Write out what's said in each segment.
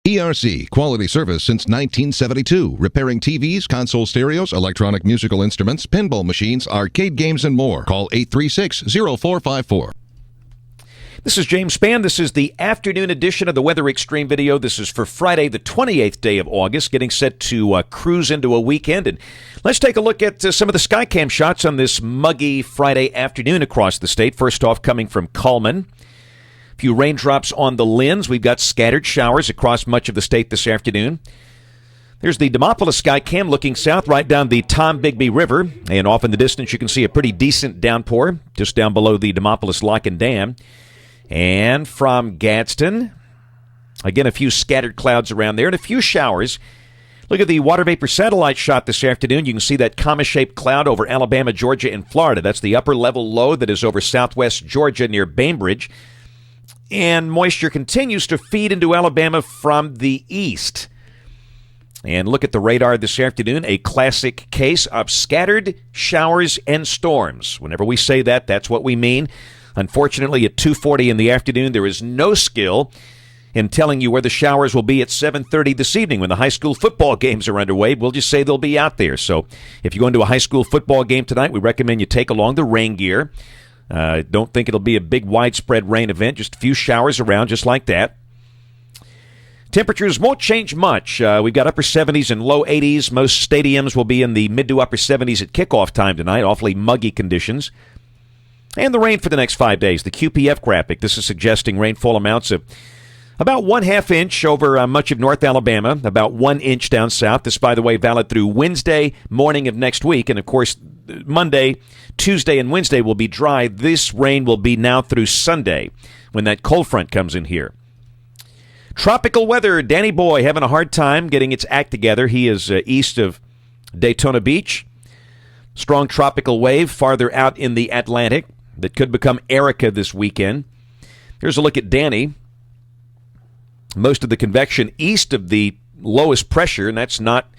ERC, quality service since 1972. Repairing TVs, console stereos, electronic musical instruments, pinball machines, arcade games, and more. Call 836-0454. This is James Spann. This is the afternoon edition of the Weather Xtreme video. This is for Friday, the 28th day of August, getting set to cruise into a weekend. And let's take a look at some of the Skycam shots on this muggy Friday afternoon across the state. First off, coming from Cullman. A few raindrops on the Lens. We've got scattered showers across much of the state this afternoon. There's the Demopolis Skycam looking south right down the Tombigbee River. And off in the distance, you can see a pretty decent downpour just down below the Demopolis Lock and Dam. And from Gadsden, again, a few scattered clouds around there and a few showers. Look at the water vapor satellite shot this afternoon. You can see that comma-shaped cloud over Alabama, Georgia, and Florida. That's the upper level low that is over southwest Georgia near Bainbridge. And moisture continues to feed into Alabama from the east. And look at the radar this afternoon, a classic case of scattered showers and storms. Whenever we say that, that's what we mean. Unfortunately, at 2:40 in the afternoon, there is no skill in telling you where the showers will be at 7:30 this evening when the high school football games are underway. We'll just say they'll be out there. So if you're going to a high school football game tonight, we recommend you take along the rain gear. Don't think it'll be a big widespread rain event, just a few showers around just like that. Temperatures won't change much. We've got upper 70s and low 80s. Most stadiums will be in the mid to upper 70s at kickoff time tonight. Awfully muggy conditions. And the rain for the next 5 days. The QPF graphic, this is suggesting rainfall amounts of about 1/2 inch over much of North Alabama, about 1 inch down south. This, by the way, valid through Wednesday morning of next week. And, of course, Monday, Tuesday, and Wednesday will be dry. This rain will be now through Sunday when that cold front comes in here. Tropical weather. Danny Boy having a hard time getting its act together. He is east of Daytona Beach. Strong tropical wave farther out in the Atlantic that could become Erica this weekend. Here's a look at Danny. Most of the convection east of the lowest pressure, and that's not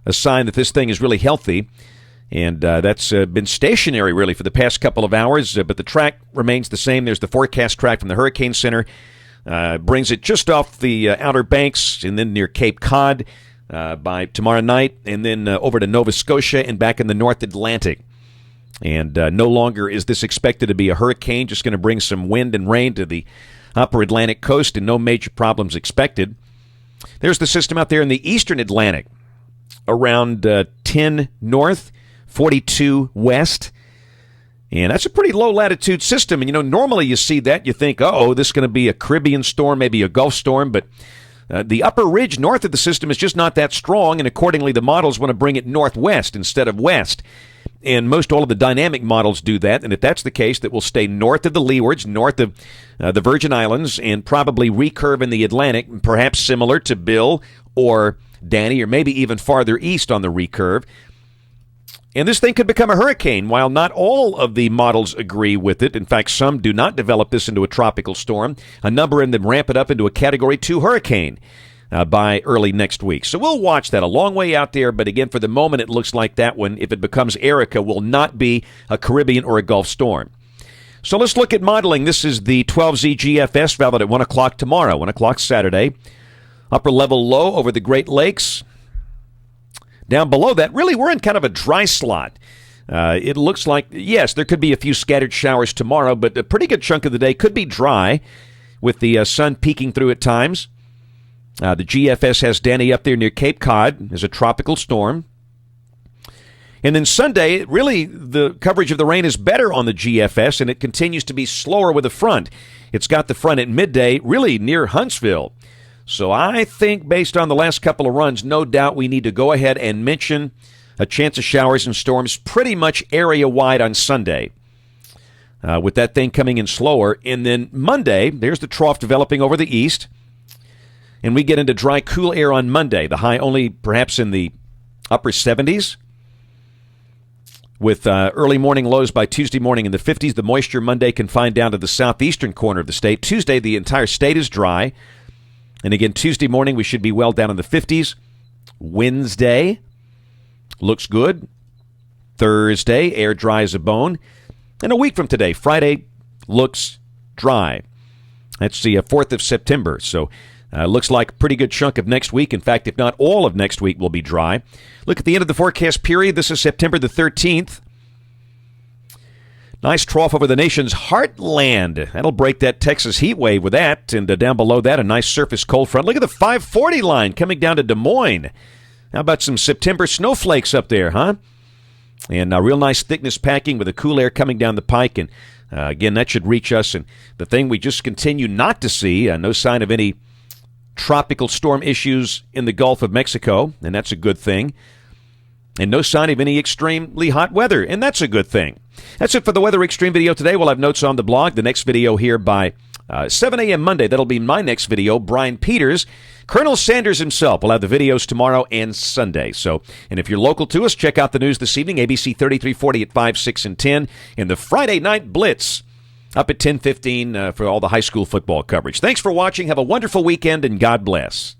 a sign that this thing is really healthy. And that's been stationary, really, for the past couple of hours, but the track remains the same. There's the forecast track from the Hurricane Center. Brings it just off the Outer Banks and then near Cape Cod by tomorrow night, and then over to Nova Scotia and back in the North Atlantic. And no longer is this expected to be a hurricane, just going to bring some wind and rain to the upper Atlantic coast and no major problems expected. There's the system out there in the eastern Atlantic, around 10 north, 42 west. And that's a pretty low-latitude system. And, normally you see that, you think, this is going to be a Caribbean storm, maybe a Gulf storm, but the upper ridge north of the system is just not that strong, and accordingly the models want to bring it northwest instead of west. And most all of the dynamic models do that, and if that's the case, that will stay north of the leewards, north of the Virgin Islands, and probably recurve in the Atlantic, perhaps similar to Bill or Danny, or maybe even farther east on the recurve. And this thing could become a hurricane, while not all of the models agree with it. In fact, some do not develop this into a tropical storm. A number of them ramp it up into a Category 2 hurricane by early next week. So we'll watch that a long way out there, but again, for the moment, it looks like that one, if it becomes Erica, will not be a Caribbean or a Gulf storm. So let's look at modeling. This is the 12Z GFS, valid at 1 o'clock tomorrow, 1 o'clock Saturday. Upper level low over the Great Lakes. Down below that, really, we're in kind of a dry slot. It looks like, yes, there could be a few scattered showers tomorrow, but a pretty good chunk of the day could be dry with the sun peeking through at times. The GFS has Danny up there near Cape Cod as a tropical storm. And then Sunday, really, the coverage of the rain is better on the GFS, and it continues to be slower with the front. It's got the front at midday, really near Huntsville. So I think based on the last couple of runs, no doubt we need to go ahead and mention a chance of showers and storms pretty much area-wide on Sunday. With that thing coming in slower. And then Monday, there's the trough developing over the east. And we get into dry, cool air on Monday. The high only perhaps in the upper 70s. With early morning lows by Tuesday morning in the 50s. The moisture Monday confined down to the southeastern corner of the state. Tuesday, the entire state is dry. And again, Tuesday morning, we should be well down in the 50s. Wednesday looks good. Thursday, air dry as a bone. And a week from today, Friday looks dry. That's the 4th of September. So Looks like a pretty good chunk of next week. In fact, if not all of next week will be dry. Look at the end of the forecast period. This is September the 13th. Nice trough over the nation's heartland. That'll break that Texas heat wave with that. And down below that, a nice surface cold front. Look at the 540 line coming down to Des Moines. How about some September snowflakes up there, huh? And real nice thickness packing with a cool air coming down the pike. And again, that should reach us. And the thing we just continue not to see, no sign of any tropical storm issues in the Gulf of Mexico, and that's a good thing. And no sign of any extremely hot weather, and that's a good thing. That's it for the Weather Xtreme video today. We'll have notes on the blog. The next video here by 7 a.m. Monday. That'll be my next video. Brian Peters, Colonel Sanders himself, will have the videos tomorrow and Sunday. And if you're local to us, check out the news this evening, ABC 3340 at 5, 6, and 10, and the Friday Night Blitz up at 10:15 for all the high school football coverage. Thanks for watching. Have a wonderful weekend, and God bless.